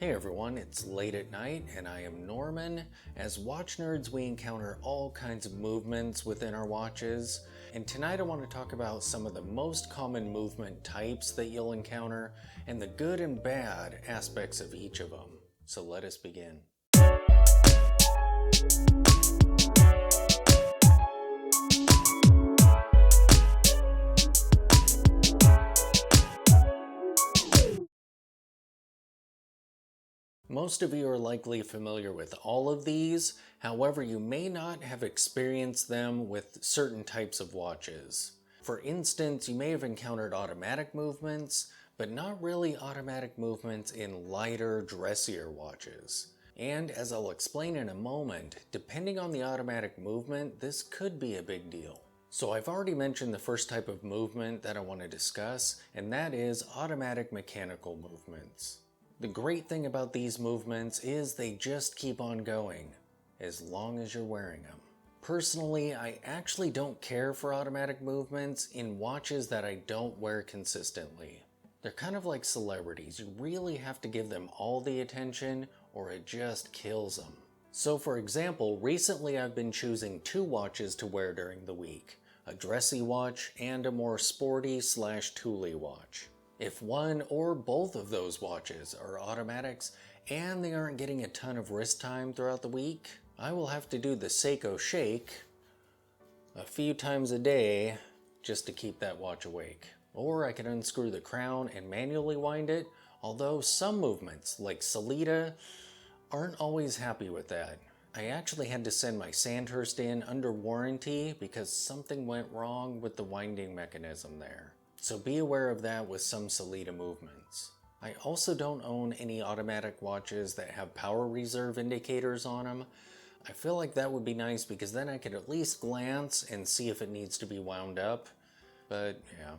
Hey everyone, it's late at night and I am Norman. As watch nerds, we encounter all kinds of movements within our watches, and tonight I want to talk about some of the most common movement types that you'll encounter and the good and bad aspects of each of them. So let us begin. Most of you are likely familiar with all of these, however, you may not have experienced them with certain types of watches. For instance, you may have encountered automatic movements, but not really automatic movements in lighter, dressier watches. And as I'll explain in a moment, depending on the automatic movement, this could be a big deal. So I've already mentioned the first type of movement that I want to discuss, and that is automatic mechanical movements. The great thing about these movements is they just keep on going, as long as you're wearing them. Personally, I actually don't care for automatic movements in watches that I don't wear consistently. They're kind of like celebrities. You really have to give them all the attention or it just kills them. So for example, recently I've been choosing two watches to wear during the week, a dressy watch and a more sporty/tooly watch. If one or both of those watches are automatics and they aren't getting a ton of wrist time throughout the week, I will have to do the Seiko shake a few times a day just to keep that watch awake. Or I can unscrew the crown and manually wind it, although some movements, like Salida, aren't always happy with that. I actually had to send my Sandhurst in under warranty because something went wrong with the winding mechanism there. So be aware of that with some Salida movements. I also don't own any automatic watches that have power reserve indicators on them. I feel like that would be nice because then I could at least glance and see if it needs to be wound up. But yeah.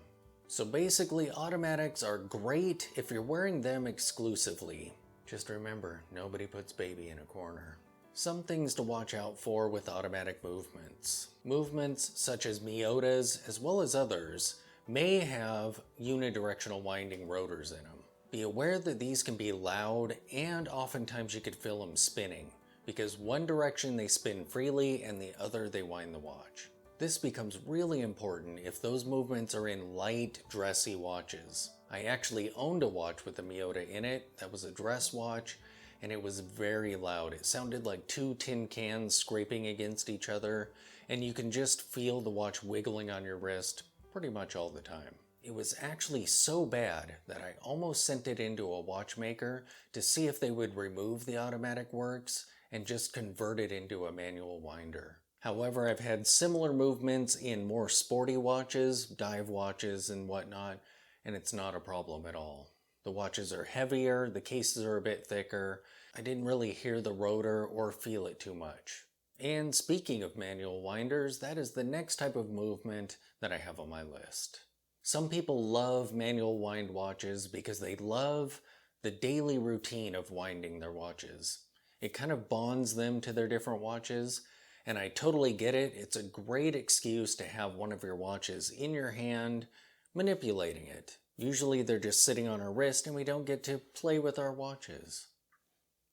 So basically, automatics are great if you're wearing them exclusively. Just remember, nobody puts baby in a corner. Some things to watch out for with automatic movements. Movements such as Miyotas, as well as others, may have unidirectional winding rotors in them. Be aware that these can be loud and oftentimes you could feel them spinning, because one direction they spin freely and the other they wind the watch. This becomes really important if those movements are in light, dressy watches. I actually owned a watch with a Miyota in it that was a dress watch, and it was very loud. It sounded like two tin cans scraping against each other, and you can just feel the watch wiggling on your wrist pretty much all the time. It was actually so bad that I almost sent it into a watchmaker to see if they would remove the automatic works and just convert it into a manual winder. However, I've had similar movements in more sporty watches, dive watches and whatnot, and it's not a problem at all. The watches are heavier, the cases are a bit thicker. I didn't really hear the rotor or feel it too much. And speaking of manual winders, that is the next type of movement that I have on my list. Some people love manual wind watches because they love the daily routine of winding their watches. It kind of bonds them to their different watches, and I totally get it. It's a great excuse to have one of your watches in your hand, manipulating it. Usually they're just sitting on our wrist and we don't get to play with our watches.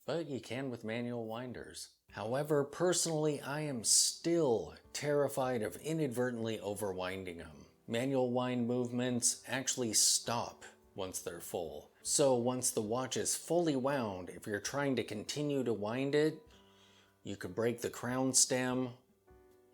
But you can with manual winders. However, personally, I am still terrified of inadvertently overwinding them. Manual wind movements actually stop once they're full. So once the watch is fully wound, if you're trying to continue to wind it, you could break the crown stem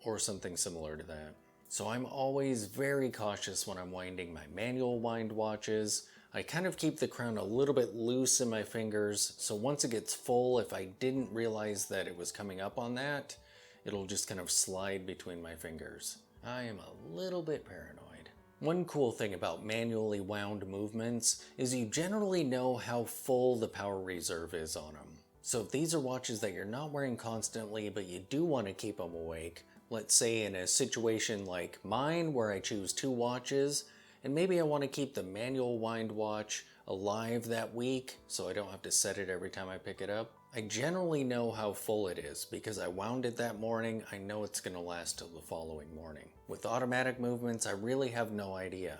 or something similar to that. So I'm always very cautious when I'm winding my manual wind watches. I kind of keep the crown a little bit loose in my fingers, so once it gets full, if I didn't realize that it was coming up on that, it'll just kind of slide between my fingers. I am a little bit paranoid. One cool thing about manually wound movements is you generally know how full the power reserve is on them. So if these are watches that you're not wearing constantly, but you do want to keep them awake, let's say in a situation like mine where I choose two watches, and maybe I want to keep the manual wind watch alive that week so I don't have to set it every time I pick it up. I generally know how full it is because I wound it that morning. I know it's going to last till the following morning. With automatic movements, I really have no idea.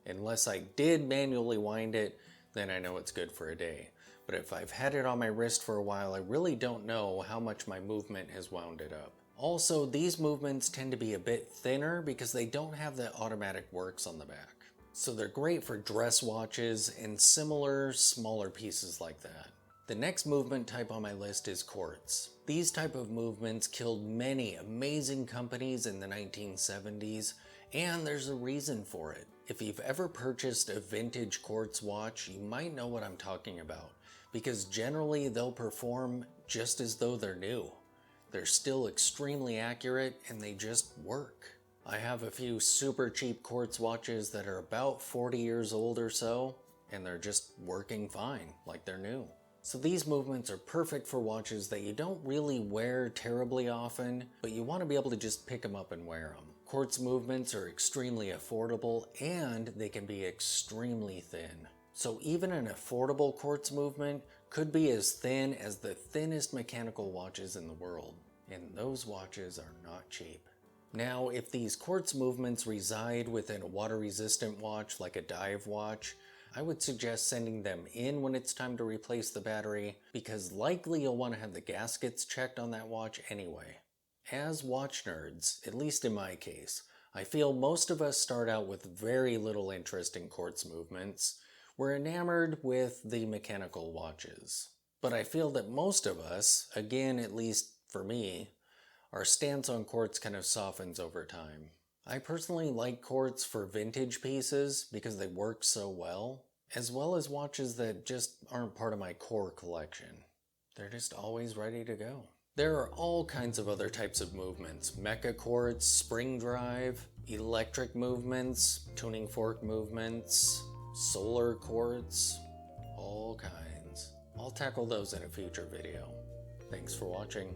Unless I did manually wind it, then I know it's good for a day. but if I've had it on my wrist for a while, I really don't know how much my movement has wound it up. Also, these movements tend to be a bit thinner because they don't have the automatic works on the back. So they're great for dress watches and similar smaller pieces like that. The next movement type on my list is quartz. These type of movements killed many amazing companies in the 1970s, and there's a reason for it. If you've ever purchased a vintage quartz watch, you might know what I'm talking about, because generally they'll perform just as though they're new. They're still extremely accurate and they just work. I have a few super cheap quartz watches that are about 40 years old or so, and they're just working fine, like they're new. So these movements are perfect for watches that you don't really wear terribly often, but you want to be able to just pick them up and wear them. Quartz movements are extremely affordable and they can be extremely thin. So even an affordable quartz movement could be as thin as the thinnest mechanical watches in the world, and those watches are not cheap. Now, if these quartz movements reside within a water-resistant watch like a dive watch, I would suggest sending them in when it's time to replace the battery, because likely you'll want to have the gaskets checked on that watch anyway. As watch nerds, at least in my case, I feel most of us start out with very little interest in quartz movements. We're enamored with the mechanical watches. But I feel that most of us, again at least for me, our stance on quartz kind of softens over time. I personally like quartz for vintage pieces because they work so well as watches that just aren't part of my core collection. They're just always ready to go. There are all kinds of other types of movements: mecha quartz, spring drive, electric movements, tuning fork movements, solar quartz, all kinds. I'll tackle those in a future video. Thanks for watching.